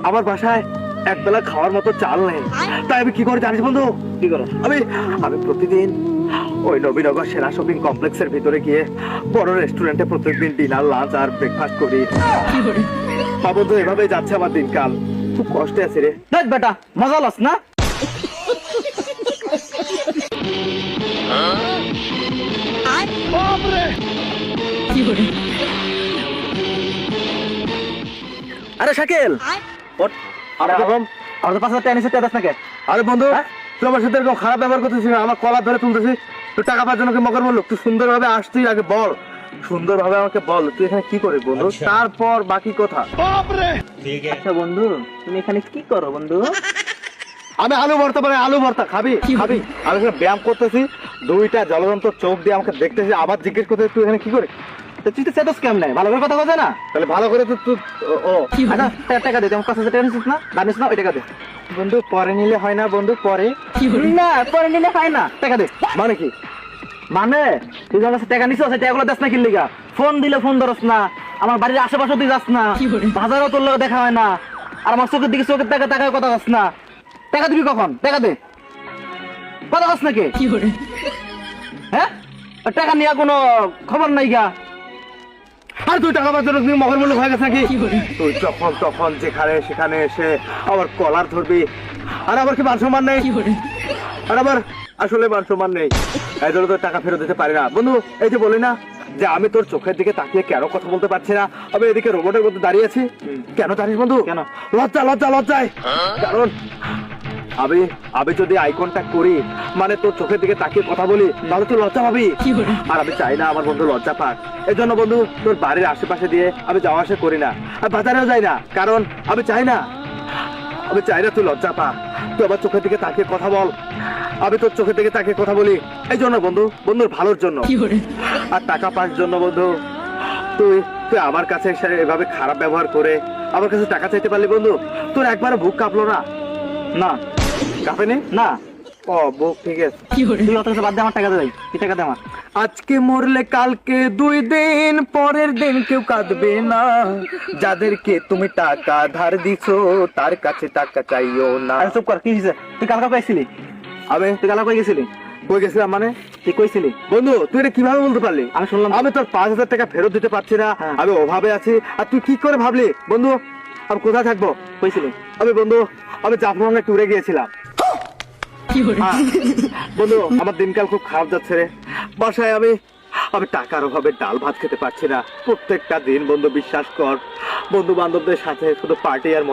আমার বাসায় একবেলা খাওয়ার মতো চাল নেই, তাই আমি কি করে জানিস বন্ধু? কি করো? আমি প্রতিদিন ওই নবীনগর সেরা শপিং কমপ্লেক্সের ভিতরে গিয়ে বড় রেস্টুরেন্টে প্রত্যেকদিন ডিনার, লাঞ্চ আর ব্রেকফাস্ট করি। বন্ধু, এভাবেই যাচ্ছে আমার দিনকাল, খুব কষ্টে আছি রে। দেখ বেটা, মজা লস না? আরে শাকিল, আরে আমাদের 5,000 টাকা নিচে টাকা নাকি? আরে বন্ধু, তুই আমার সাথে এরকম খারাপ ব্যবহার করতেছিস, আমার কলার ধরে তুলতেছিস, তুই টাকা পাওয়ার জন্য কি মগর বললো? তুই সুন্দরভাবে আসছিস, আগে বল, সুন্দরভাবে আমাকে বল তুই এখানে কি করিস বন্ধু, তারপর বাকি কথা। আচ্ছা বন্ধু, তুমি এখানে কি করো বন্ধু? আমি আলু ভর্তা মানে আলু ভর্তা খাবি খাবি, আমি এখানে ব্যায়াম করতেছি, দুইটা জলযন্ত্র চোখ দিয়ে আমাকে দেখতেছি, আবার জিজ্ঞেস করতে তুই এখানে কি করিস? তুই তো সেটাস কেমন নাই, ভালো করে কথা বলছে না? তাহলে ভালো করে তুই আচ্ছা টাকা দে, তুমি 5,000 টাকা নিছিস না? জানিস না? ওই টাকা দে। বন্ধু পরে নিলে হয় না বন্ধু, পরে না পরে নিলে হয় না, টাকা দে। মানে কি? মানে তুই যখন টাকা নিছিস সেই টাকাগুলো দেস না কি লিগা? ফোন দিলে ফোন ধরস না, আমার বাড়ির আশেপাশে তুই যাস না, বাজারও তোর লোক দেখা হয় না, আর আমার চোখের দিকে চোখের টাকা টাকায় কথা যাস না। টাকা দিবি কখন? টাকা দে, কথা যাস নাকি? হ্যাঁ, আর টাকা নিয়ে কোনো খবর নাই গা। আর তুই টাকা পাওয়ার জন্য তুমি মগর বলে হয়ে গেছে নাকি? তুই যখন তখন যেখানে সেখানে এসে আবার কলার ধরবি, আর আবার কি মান সম্মান নেই? আর আবার আসলে মান সম্মান নেই, এই জন্য তোর টাকা ফেরত দিতে পারি না বন্ধু। এই যে বলি না যে আমি তোর চোখের দিকে তাকিয়ে কেন কথা বলতে পারছি না, আমি এদিকে রোবটের মধ্যে দাঁড়িয়ে আছি, কেন জানিস বন্ধু? কেন? লজ্জায়, কারণ আমি যদি আই কন্টাক্ট করি, মানে তোর চোখের দিকে তাকিয়ে কথা বলি, তাহলে তুই লজ্জা পাবি, আর আমি চাই না আমার বন্ধু লজ্জা পাক। এই জন্য বন্ধু তোর বাড়ির আশেপাশে দিয়ে আমি যাওয়া আসা করি না, আর বাজারেও যাই না, কারণ আমি চাই না তুই লজ্জা পা। তুই আমার চোখের দিকে তাকিয়ে কথা বল, আমি তোর চোখের দিকে তাকিয়ে কথা বলি, এই জন্য বন্ধুর ভালোর জন্য, আর টাকা পাওয়ার জন্য বন্ধু তুই আমার কাছে এসে এভাবে খারাপ ব্যবহার করে আমার কাছে টাকা চাইতে পারলি বন্ধু? তোর একবারও বুক কাঁপলো না? না কাঁপেনি না, ও বুক ঠিক আছে, তুই অত কিছু বাদ দে, আমার টাকা দে ভাই, কি টাকা দে আমার। আজকে মরলে কালকে 2 দিন, পরের দিন কেউ কাঁদবে না, যাদেরকে তুমি টাকা ধার দিছো তার কাছে টাকা চাইও না। আরে চুপ কর, কি হয়েছে? তুই কালকা কইছিলি? তুই কালকা কই গেছিলি? কই গেছিলাম মানে? তুই কইছিলি? বন্ধু তুই এটা কিভাবে বলতে পারলি? আমি শুনলাম আমি তোর 5,000 টাকা ফেরত দিতে পারছি না, হ্যাঁ। আমি অভাবে আছি, আর তুই কি করে ভাবলি বন্ধু আমি কোথায় থাকবো? কইছিলি? আমি জাফলংয়ে ট্যুরে গিয়েছিলাম। হ্যাঁ, বন্ধু আমার দিনকাল খুব খারাপ যাচ্ছে রে, বাসায় আমি টাকার অভাবে ডাল ভাত খেতে পারছি না, প্রত্যেকটা দিন বন্ধু বিশ্বাস কর বন্ধু বান্ধবদের সাথে শুধু পার্টি আর